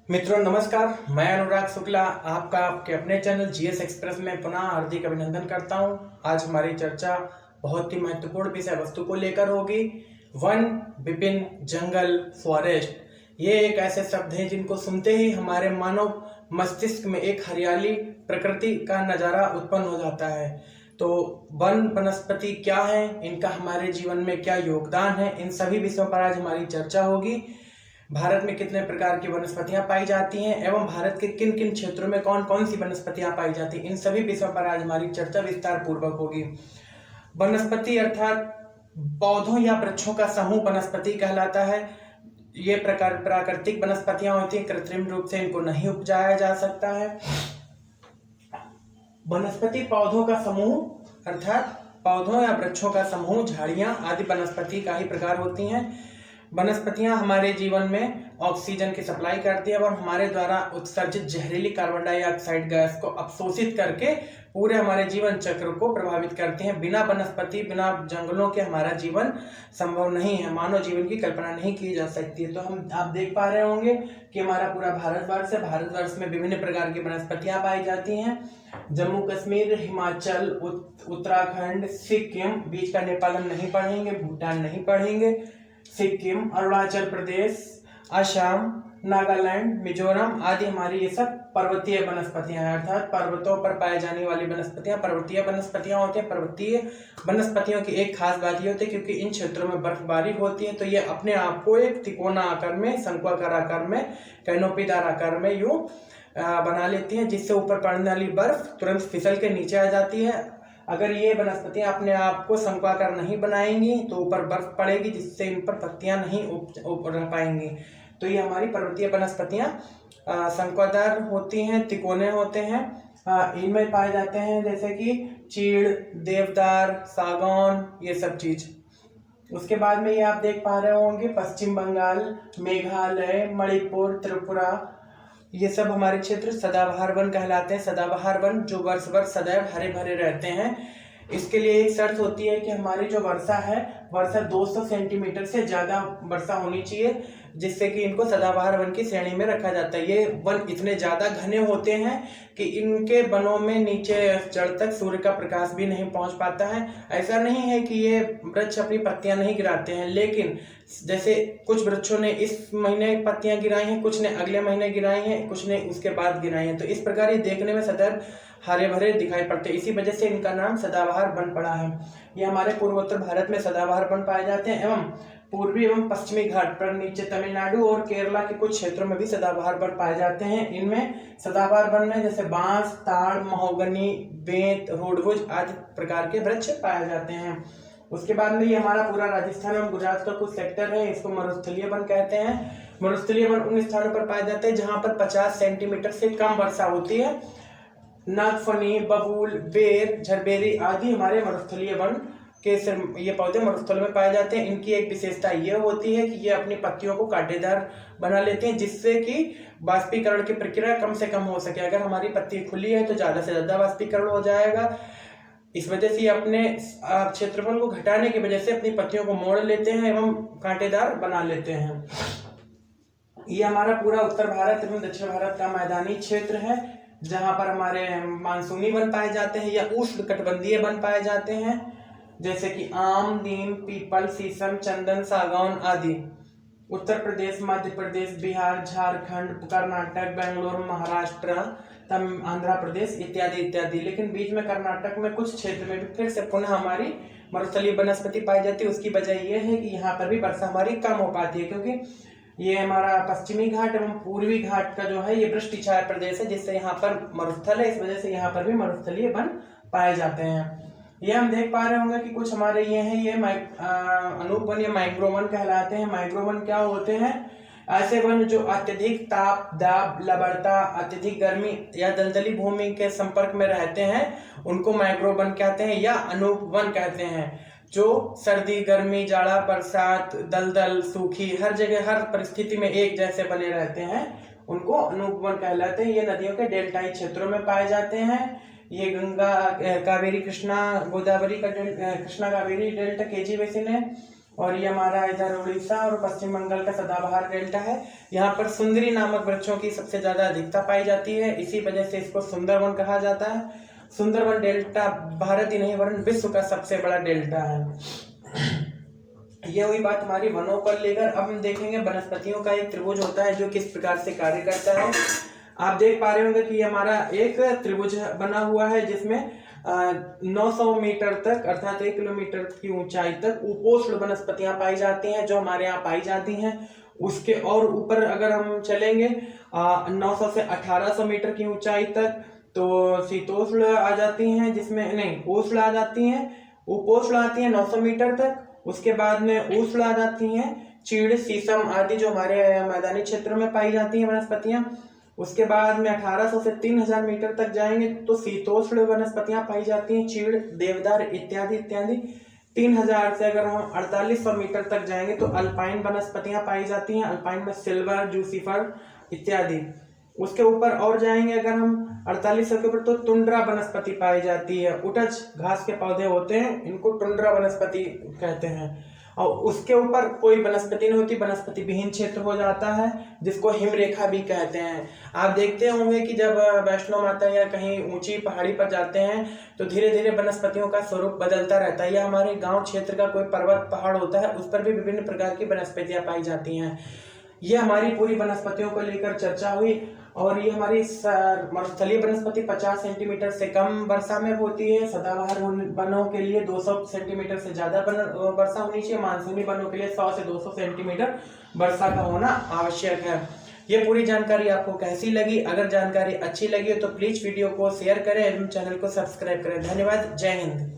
मित्रों नमस्कार, मैं अनुराग शुक्ला आपका आपके अपने चैनल जीएस एक्सप्रेस में पुनः हार्दिक अभिनंदन करता हूं। आज हमारी चर्चा बहुत ही महत्वपूर्ण विषय वस्तु को लेकर होगी। वन, विपिन, जंगल, फॉरेस्ट, ये एक ऐसे शब्द हैं जिनको सुनते ही हमारे मानव मस्तिष्क में एक हरियाली प्रकृति का नज़ारा उत्पन्न हो जाता है। तो वन वनस्पति क्या है, इनका हमारे जीवन में क्या योगदान है, इन सभी विषयों पर आज हमारी चर्चा होगी। भारत में कितने प्रकार की वनस्पतियां पाई जाती हैं एवं भारत के किन किन क्षेत्रों में कौन कौन सी वनस्पतियां पाई जाती हैं, इन सभी विषयों पर आज हमारी चर्चा विस्तार पूर्वक होगी। वनस्पति अर्थात पौधों या वृक्षों का समूह वनस्पति कहलाता है। ये प्रकार प्राकृतिक वनस्पतियां होती हैं, कृत्रिम रूप से इनको नहीं उपजाया जा सकता है। वनस्पति पौधों का समूह अर्थात पौधों या वृक्षों का समूह, झाड़ियां आदि वनस्पति का ही प्रकार होती हैं। वनस्पतियां हमारे जीवन में ऑक्सीजन की सप्लाई करती है और हमारे द्वारा उत्सर्जित जहरीली कार्बन डाइऑक्साइड गैस को अवशोषित करके पूरे हमारे जीवन चक्र को प्रभावित करती हैं। बिना वनस्पति, बिना जंगलों के हमारा जीवन संभव नहीं है, मानव जीवन की कल्पना नहीं की जा सकती है। तो आप देख पा रहे होंगे कि हमारा पूरा भारतवर्ष है। भारतवर्ष में विभिन्न प्रकार की वनस्पतियां पाई जाती हैं। जम्मू कश्मीर, हिमाचल, उत्तराखंड, सिक्किम, बीच का नेपाल हम नहीं पढ़ेंगे, भूटान नहीं पढ़ेंगे, सिक्किम, अरुणाचल प्रदेश, असम, नागालैंड, मिजोरम आदि हमारी ये सब पर्वतीय वनस्पतियां हैं। अर्थात पर्वतों पर पाए जाने वाली वनस्पतियां पर्वतीय वनस्पतियां होती हैं। पर्वतीय वनस्पतियों की एक खास बात ये होती है क्योंकि इन क्षेत्रों में बर्फबारी होती है तो ये अपने आप को एक तिकोना आकार में, शंक्वाकार आकार में, कैनोपीदार आकार में यूं बना लेती हैं, जिससे ऊपर पड़ने वाली बर्फ तुरंत फिसल के नीचे आ जाती है। अगर ये वनस्पतियां अपने आप को शंक्वाकार नहीं बनाएंगी तो ऊपर बर्फ पड़ेगी, जिससे इन पर पत्तियां नहीं रह पाएंगी। तो ये हमारी पर्वतीय वनस्पतियां शंक्वाकार होती हैं, तिकोने होते हैं। इनमें पाए जाते हैं जैसे कि चीड़, देवदार, सागौन, ये सब चीज। उसके बाद में ये आप देख पा रहे होंगे पश्चिम बंगाल, मेघालय, मणिपुर, त्रिपुरा, ये सब हमारे क्षेत्र सदाबहार वन कहलाते हैं। सदाबहार वन जो वर्ष भर सदैव हरे भरे रहते हैं। इसके लिए एक शर्त होती है कि हमारी जो वर्षा है, वर्षा 200 सेंटीमीटर से ज़्यादा वर्षा होनी चाहिए, जिससे कि इनको सदाबहार वन की श्रेणी में रखा जाता है। ये वन इतने ज़्यादा घने होते हैं कि इनके वनों में नीचे जड़ तक सूर्य का प्रकाश भी नहीं पहुंच पाता है। ऐसा नहीं है कि ये वृक्ष अपनी पत्तियां नहीं गिराते हैं, लेकिन जैसे कुछ वृक्षों ने इस महीने पत्तियां गिराई हैं, कुछ ने अगले महीने गिराई हैं, कुछ ने उसके बाद गिराई हैं। तो इस प्रकार ये देखने में सदैव हरे भरे दिखाई पड़ते हैं। इसी वजह से इनका नाम सदाबहार वन पड़ा है। ये हमारे पूर्वोत्तर भारत में सदाबहार वन पाए जाते हैं एवं पूर्वी एवं पश्चिमी घाट पर नीचे तमिलनाडु और केरला के कुछ क्षेत्रों में भी सदाबहार वन पाए जाते हैं। इनमें सदाबहार वन में जैसे बांस, ताड़, महोगनी, बेंत, रोडवुड आदि प्रकार के वृक्ष पाए जाते हैं। उसके बाद में ये हमारा पूरा राजस्थान और गुजरात का कुछ सेक्टर है, इसको मरुस्थलीय वन कहते हैं। मरुस्थलीय वन उन स्थानों पर पाए जाते हैं जहां पर 50 सेंटीमीटर से कम वर्षा होती है। नागफनी, बबूल, बेर, झरबेरी आदि हमारे मरुस्थलीय वन के ये पौधे मरुस्थल में पाए जाते हैं। इनकी एक विशेषता ये होती है कि ये अपनी पत्तियों को कांटेदार बना लेते हैं, जिससे कि वाष्पीकरण की प्रक्रिया कम से कम हो सके। अगर हमारी पत्ती खुली है तो ज़्यादा से ज़्यादा वाष्पीकरण हो जाएगा। इस वजह से ये अपने क्षेत्रफल को घटाने की वजह से अपनी पत्तियों को मोड़ लेते हैं एवं कांटेदार बना लेते हैं। ये हमारा पूरा उत्तर भारत एवं दक्षिण भारत का मैदानी क्षेत्र है, जहां पर हमारे मानसूनी वन पाए जाते हैं या उष्णकटिबंधीय वन पाए जाते हैं, जैसे कि आम, नीम, पीपल, शीशम, चंदन, सागौन आदि। उत्तर प्रदेश, मध्य प्रदेश, बिहार, झारखंड, कर्नाटक, बेंगलोर, महाराष्ट्र, आंध्र प्रदेश इत्यादि इत्यादि। लेकिन बीच में कर्नाटक में कुछ क्षेत्र में भी फिर से पुनः हमारी मरुस्थलीय वनस्पति पाई जाती है। उसकी वजह यह है कि यहाँ पर भी वर्षा हमारी कम हो पाती है, क्योंकि ये हमारा पश्चिमी घाट एवं पूर्वी घाट का जो है ये वृष्टि छाया प्रदेश है, जिससे यहाँ पर मरुस्थल है। इस वजह से यहाँ पर भी मरुस्थलीय वन पाए जाते हैं। ये हम देख पा रहे होंगे कि कुछ हमारे ये हैं, ये अनूप वन या माइक्रो वन कहलाते हैं। माइक्रो वन क्या होते हैं? ऐसे वन जो अत्यधिक ताप, दाब, लवणता, अत्यधिक गर्मी या दलदली भूमि के संपर्क में रहते हैं, उनको माइक्रो वन कहते हैं या अनूप वन कहते हैं। जो सर्दी, गर्मी, जाड़ा, बरसात, दलदल, सूखी, हर जगह हर परिस्थिति में एक जैसे बने रहते हैं, उनको अनूप वन कहलाते हैं। ये नदियों के डेल्टाई क्षेत्रों में पाए जाते हैं। ये गंगा, कावेरी, कृष्णा, गोदावरी का Krishna Kaveri delta KG basin है। और ये हमारा इधर उड़ीसा और पश्चिम बंगाल का सदाबहार डेल्टा है। यहाँ पर सुंदरी नामक वृक्षों की सबसे ज्यादा अधिकता पाई जाती है, इसी वजह से इसको सुंदरवन कहा जाता है। सुंदरवन डेल्टा भारत ही नहीं वरन विश्व का सबसे बड़ा डेल्टा है। ये हुई बात हमारी वनों को लेकर। अब हम देखेंगे वनस्पतियों का एक त्रिभुज होता है जो किस प्रकार से कार्य करता है। आप देख पा रहे होंगे कि हमारा एक त्रिभुज बना हुआ है जिसमें 900 मीटर तक अर्थात 1 किलोमीटर की ऊंचाई तक उपोष्ण वनस्पतियां पाई जाती हैं, जो हमारे यहाँ पाई जाती हैं। उसके और ऊपर अगर हम चलेंगे 900 से 1800 मीटर की ऊंचाई तक तो शीतोष्ण आ जाती हैं, जिसमें नहीं उष्ण आ जाती हैं, उपोष्ण आती हैं 900 मीटर तक। उसके बाद में उष्ण आ जाती हैं चीड़, शीशम आदि जो हमारे मैदानी क्षेत्रों में पाई जाती हैं वनस्पतियां। उसके बाद में 1800 से 3000 मीटर तक जाएंगे तो शीतोष्ण वनस्पतियां पाई जाती हैं, चीड़, देवदार इत्यादि इत्यादि। 3000 से अगर हम 4800 मीटर तक जाएंगे तो अल्पाइन वनस्पतियां पाई जाती हैं, अल्पाइन में सिल्वर, जूसीफर इत्यादि। उसके ऊपर और जाएंगे अगर हम 4800 के ऊपर तो टुंड्रा वनस्पति पाई जाती है, उटज घास के पौधे होते हैं, इनको टुंड्रा वनस्पति कहते हैं। और उसके ऊपर कोई वनस्पति नहीं होती, वनस्पति विहीन क्षेत्र हो जाता है, जिसको हिमरेखा भी कहते हैं। आप देखते होंगे कि जब वैष्णो माता या कहीं ऊंची पहाड़ी पर जाते हैं तो धीरे धीरे वनस्पतियों का स्वरूप बदलता रहता है, या हमारे गांव क्षेत्र का कोई पर्वत पहाड़ होता है उस पर भी विभिन्न प्रकार की वनस्पतियां पाई जाती हैं। ये हमारी पूरी वनस्पतियों को लेकर चर्चा हुई। और ये हमारी स्थलीय वनस्पति 50 सेंटीमीटर से कम वर्षा में होती है। सदाबहार वनों के लिए 200 सेंटीमीटर से ज्यादा वर्षा होनी चाहिए। मानसूनी वनों के लिए 100 से 200 सेंटीमीटर वर्षा का होना आवश्यक है। ये पूरी जानकारी आपको कैसी लगी? अगर जानकारी अच्छी लगी हो तो प्लीज वीडियो को शेयर करें एवं चैनल को सब्सक्राइब करें। धन्यवाद। जय हिंद।